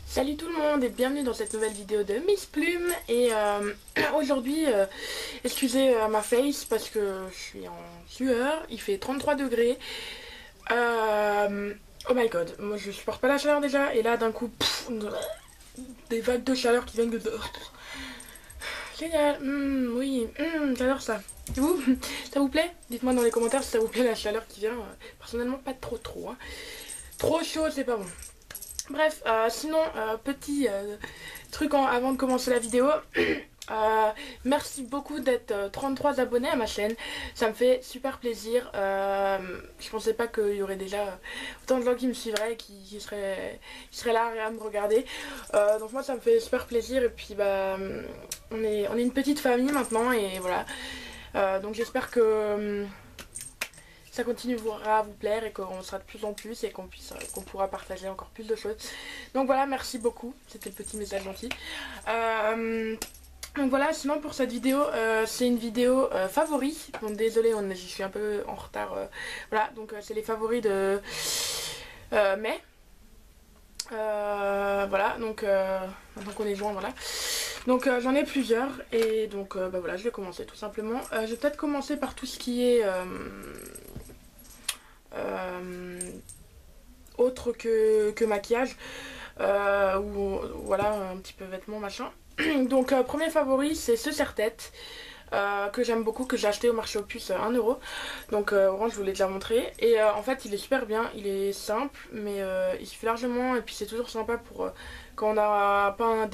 Salut tout le monde et bienvenue dans cette nouvelle vidéo de Miss Plume. Et aujourd'hui, excusez ma face parce que je suis en sueur, il fait 33 degrés. Oh my god, moi je supporte pas la chaleur déjà et là d'un coup, des vagues de chaleur qui viennent de dehors. Génial, oui, j'adore ça. Et vous, ça vous plaît? Dites-moi dans les commentaires si ça vous plaît la chaleur qui vient. Personnellement pas trop, hein. Trop chaud c'est pas bon. Bref, sinon, petit truc avant de commencer la vidéo. Merci beaucoup d'être 33 abonnés à ma chaîne. Ça me fait super plaisir. Je pensais pas qu'il y aurait déjà autant de gens qui me suivraient, qui seraient là à me regarder. Donc moi ça me fait super plaisir. Et puis bah on est une petite famille maintenant et voilà. Donc j'espère que ça continuera à vous plaire et qu'on sera de plus en plus et qu'on pourra partager encore plus de choses. Donc voilà, merci beaucoup, c'était le petit message gentil. Donc voilà, sinon pour cette vidéo, c'est une vidéo favoris. Bon désolé, je suis un peu en retard. Voilà, donc c'est les favoris de mai. Voilà, donc maintenant qu'on est juin, voilà. Donc j'en ai plusieurs et donc bah voilà, je vais commencer tout simplement. Je vais peut-être commencer par tout ce qui est autre que maquillage ou voilà un petit peu vêtements machin. Donc premier favori c'est ce serre-tête que j'aime beaucoup, que j'ai acheté au marché aux puces 1 euro. Donc orange, je vous l'ai déjà montré. Et en fait il est super bien, il est simple mais il suffit largement. Et puis c'est toujours sympa pour quand on n'a pas un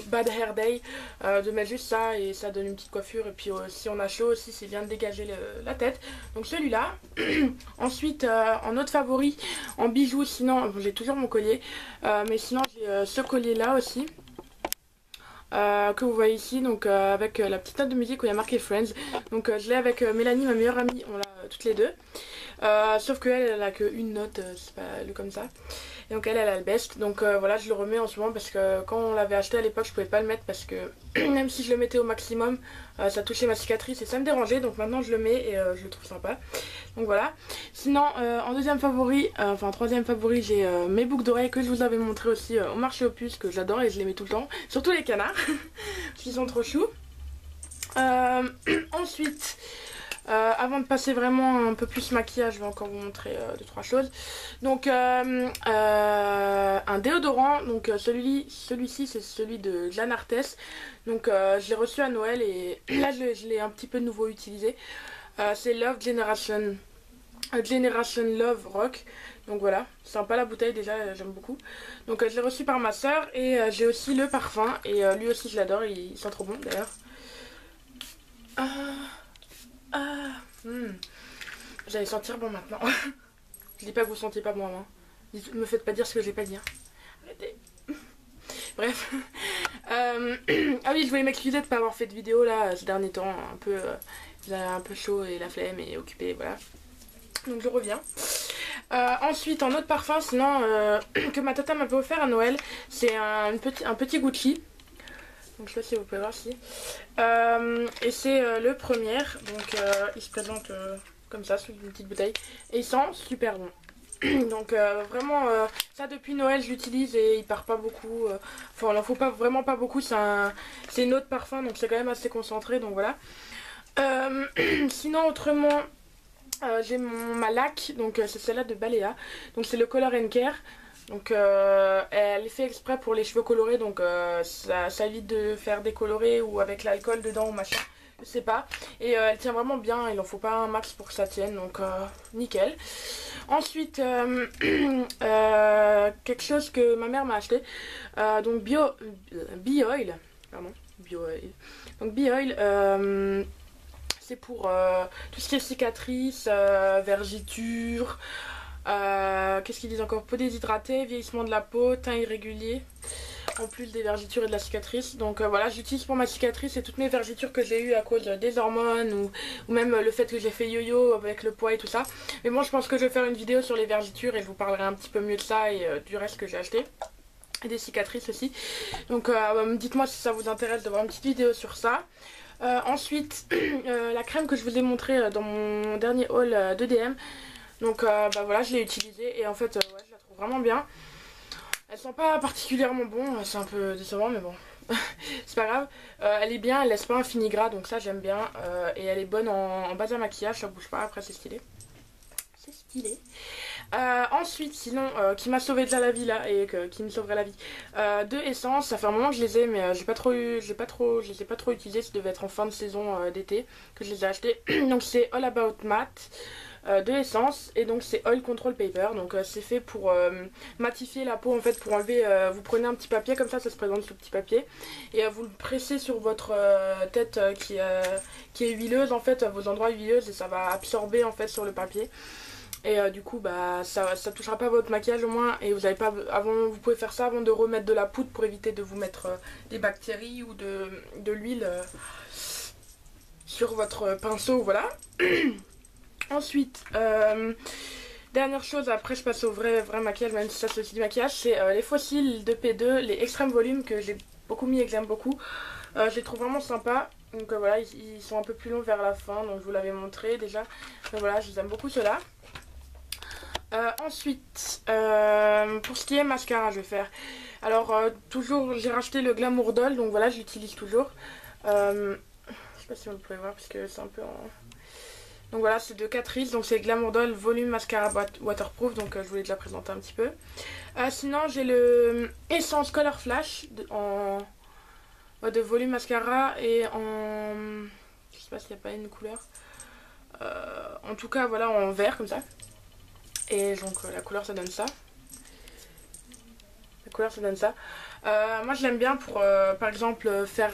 bad hair day de mettre juste ça et ça donne une petite coiffure. Et puis si on a chaud aussi c'est bien de dégager la tête. Donc celui-là. Ensuite en autre favori en bijoux, sinon bon, j'ai toujours mon collier mais sinon j'ai ce collier là aussi. Que vous voyez ici, donc avec la petite note de musique où il y a marqué Friends. Donc je l'ai avec Mélanie, ma meilleure amie, on l'a toutes les deux. Sauf qu'elle, elle a qu'une note, c'est pas le comme ça. Et donc elle a le best. Donc voilà, je le remets en ce moment parce que quand on l'avait acheté à l'époque, je pouvais pas le mettre parce que même si je le mettais au maximum, ça touchait ma cicatrice et ça me dérangeait. Donc maintenant je le mets et je le trouve sympa. Donc voilà. Sinon en deuxième favori, enfin troisième favori, j'ai mes boucles d'oreilles que je vous avais montré aussi au marché aux puces, que j'adore et je les mets tout le temps. Surtout les canards, parce qu'ils sont trop choux. Ensuite, avant de passer vraiment un peu plus maquillage, je vais encore vous montrer 2-3 choses. Donc un déodorant, donc celui-ci c'est celui de Jeanne Arthès. Donc je l'ai reçu à Noël et là je l'ai un petit peu de nouveau utilisé. C'est Love Generation Love Rock. Donc voilà, sympa la bouteille déjà, j'aime beaucoup. Donc je l'ai reçu par ma soeur et j'ai aussi le parfum et lui aussi je l'adore, il sent trop bon d'ailleurs. Vous allez sentir bon maintenant. Je dis pas que vous sentiez pas bon avant. Me faites pas dire ce que j'ai pas dit. Hein. Arrêtez. Bref. Ah oui, je voulais m'excuser de pas avoir fait de vidéo là ces derniers temps. J'avais un peu chaud et la flemme et occupée, voilà. Donc je reviens. Ensuite, un autre parfum, sinon que ma tata m'avait offert à Noël, c'est un petit Gucci. Donc je sais pas si vous pouvez voir si. Et c'est le premier. Donc il se présente comme ça, sous une petite bouteille. Et il sent super bon. Donc vraiment ça depuis Noël je l'utilise et il part pas beaucoup. Enfin il en faut vraiment pas beaucoup. C'est une autre parfum donc c'est quand même assez concentré. Donc voilà. Sinon autrement j'ai ma laque. Donc c'est celle-là de Balea. Donc c'est le Color & Care. Donc elle est fait exprès pour les cheveux colorés, donc ça évite de faire décolorer ou avec l'alcool dedans ou machin, je sais pas. Et elle tient vraiment bien, il en faut pas un max pour que ça tienne, donc nickel. Ensuite quelque chose que ma mère m'a acheté, donc Bioil, pardon, Bioil. Donc Bioil, c'est pour tout ce qui est cicatrices, vergetures. Qu'est-ce qu'ils disent encore? Peau déshydratée, vieillissement de la peau, teint irrégulier, en plus des vergetures et de la cicatrice. Donc voilà, j'utilise pour ma cicatrice et toutes mes vergetures que j'ai eues à cause des hormones ou même le fait que j'ai fait yo-yo avec le poids et tout ça. Mais bon, je pense que je vais faire une vidéo sur les vergetures et je vous parlerai un petit peu mieux de ça et du reste que j'ai acheté. Et des cicatrices aussi. Donc dites-moi si ça vous intéresse de voir une petite vidéo sur ça. Ensuite, la crème que je vous ai montrée dans mon dernier haul de DM. Donc bah voilà, je l'ai utilisée et en fait ouais, je la trouve vraiment bien. Elle sent pas particulièrement bon, c'est un peu décevant mais bon. C'est pas grave. Elle est bien, elle laisse pas un fini gras donc ça j'aime bien. Et elle est bonne en base à maquillage, ça bouge pas, après c'est stylé. C'est stylé. Ensuite, sinon, qui m'a sauvé déjà la vie là et qui me sauverait la vie. Deux essences, ça fait un moment que je les ai, mais j'ai pas trop eu, je les ai pas trop utilisés. Ça devait être en fin de saison d'été que je les ai achetés. Donc c'est All About Matte. Deux essences et donc c'est Oil Control Paper, donc c'est fait pour matifier la peau en fait, pour enlever, vous prenez un petit papier comme ça se présente ce petit papier et vous le pressez sur votre tête qui est huileuse en fait, vos endroits huileux, et ça va absorber en fait sur le papier. Et du coup bah ça touchera pas votre maquillage au moins, et vous avez pas vous pouvez faire ça avant de remettre de la poudre pour éviter de vous mettre des bactéries ou de l'huile sur votre pinceau, voilà. Ensuite, dernière chose, après je passe au vrai maquillage, même si ça c'est aussi du maquillage, c'est les fossiles de P2, les extrêmes volumes que j'ai beaucoup mis et que j'aime beaucoup. Je les trouve vraiment sympas, donc voilà, ils sont un peu plus longs vers la fin, donc je vous l'avais montré déjà. Donc voilà, je les aime beaucoup ceux-là. Ensuite, pour ce qui est mascara, je vais faire. Alors, toujours, j'ai racheté le Glamour Doll, donc voilà, je l'utilise toujours. Je sais pas si vous pouvez voir parce que c'est un peu en... Donc voilà, c'est de Catrice, donc c'est Glamour Doll Volume Mascara Waterproof, donc je voulais déjà présenter un petit peu. Sinon, j'ai le Essence Color Flash de Volume Mascara et en... Je sais pas s'il n'y a pas une couleur. En tout cas, voilà, en vert comme ça. Et donc la couleur, ça donne ça. La couleur, ça donne ça. Moi, je l'aime bien pour, par exemple, faire...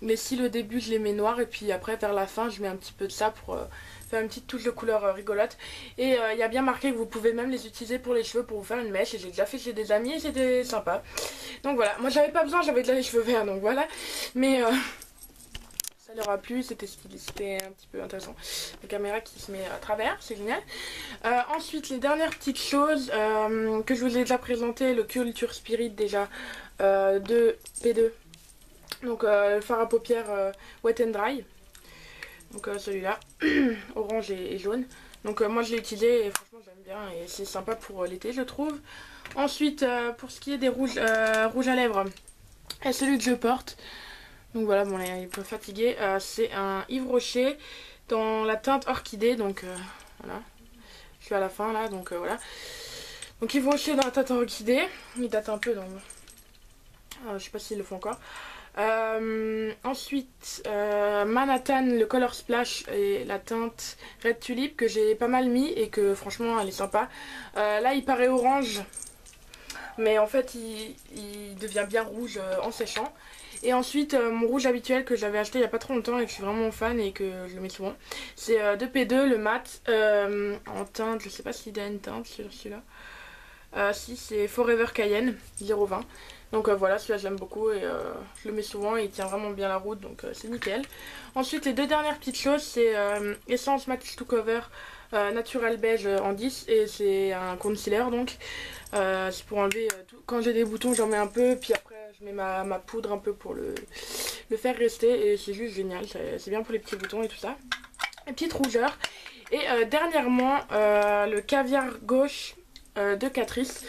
mes cils au début je les mets noirs et puis après vers la fin je mets un petit peu de ça pour faire une petite touche de couleur rigolote. Et il y a bien marqué que vous pouvez même les utiliser pour les cheveux pour vous faire une mèche, et j'ai déjà fait chez des amis et c'était sympa. Donc voilà, moi j'avais pas besoin, j'avais déjà les cheveux verts donc voilà. Mais ça leur a plu, c'était un petit peu intéressant. La caméra qui se met à travers, c'est génial. Ensuite les dernières petites choses que je vous ai déjà présentées, le Culture Spirit déjà de P2. Donc le fard à paupières Wet and Dry. Donc celui-là, orange et jaune. Donc moi je l'ai utilisé et franchement j'aime bien et c'est sympa pour l'été je trouve. Ensuite pour ce qui est des rouges à lèvres, et celui que je porte. Donc voilà, bon là il est un peu fatigué. C'est un Yves Rocher dans la teinte orchidée. Donc voilà, je suis à la fin là, donc voilà. Donc Yves Rocher dans la teinte orchidée. Il date un peu donc... je sais pas s'ils le font encore. Ensuite Manhattan, le Color Splash et la teinte Red Tulip que j'ai pas mal mis et que franchement elle est sympa. Là il paraît orange mais en fait il devient bien rouge en séchant. Et ensuite mon rouge habituel que j'avais acheté il y a pas trop longtemps et que je suis vraiment fan et que je le mets souvent, c'est de P2 le mat en teinte, je sais pas s'il a une teinte sur celui-là. Si, c'est Forever Cayenne 0,20. Donc voilà, celui-là j'aime beaucoup et je le mets souvent et il tient vraiment bien la route, donc c'est nickel. Ensuite les deux dernières petites choses, c'est Essence Match to Cover Natural Beige en 10 et c'est un concealer donc. C'est pour enlever tout. Quand j'ai des boutons j'en mets un peu, puis après je mets ma poudre un peu pour le faire rester et c'est juste génial, c'est bien pour les petits boutons et tout ça. Les petites rougeurs. Et dernièrement le Caviar Gauche de Catrice.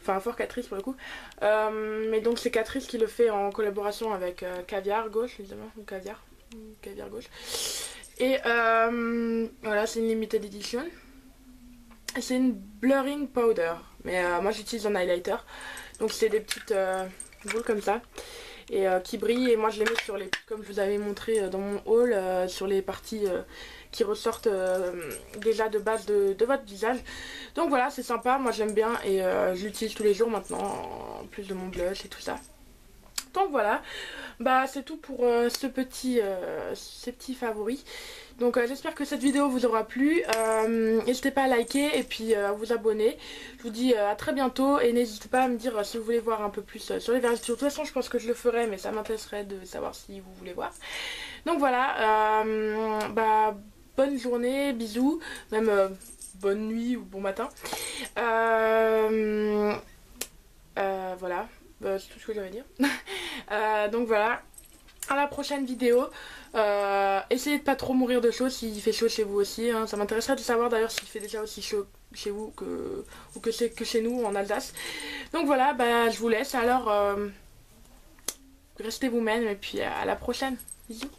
Enfin fort Catrice pour le coup, mais donc c'est Catrice qui le fait en collaboration avec Caviar Gauche évidemment, ou Caviar Gauche. Et voilà, c'est une limited edition. C'est une blurring powder, mais moi j'utilise un highlighter, donc c'est des petites boules comme ça et qui brillent, et moi je les mets sur les, comme je vous avais montré dans mon haul, sur les parties qui ressortent déjà de base de votre visage. Donc voilà, c'est sympa, moi j'aime bien et je l'utilise tous les jours maintenant, en plus de mon blush et tout ça. Donc voilà, bah c'est tout pour ces petits favoris. Donc j'espère que cette vidéo vous aura plu. N'hésitez pas à liker et puis à vous abonner. Je vous dis à très bientôt et n'hésitez pas à me dire si vous voulez voir un peu plus sur les versions. De toute façon je pense que je le ferai, mais ça m'intéresserait de savoir si vous voulez voir. Donc voilà, bah bonne journée, bisous, même bonne nuit ou bon matin. Voilà, bah, c'est tout ce que j'avais à dire. Donc voilà, à la prochaine vidéo. Essayez de pas trop mourir de chaud s'il fait chaud chez vous aussi, hein. Ça m'intéresserait de savoir d'ailleurs s'il fait déjà aussi chaud chez vous ou que c'est que chez nous en Alsace. Donc voilà, bah, je vous laisse alors. Restez vous-même et puis à la prochaine. Bisous.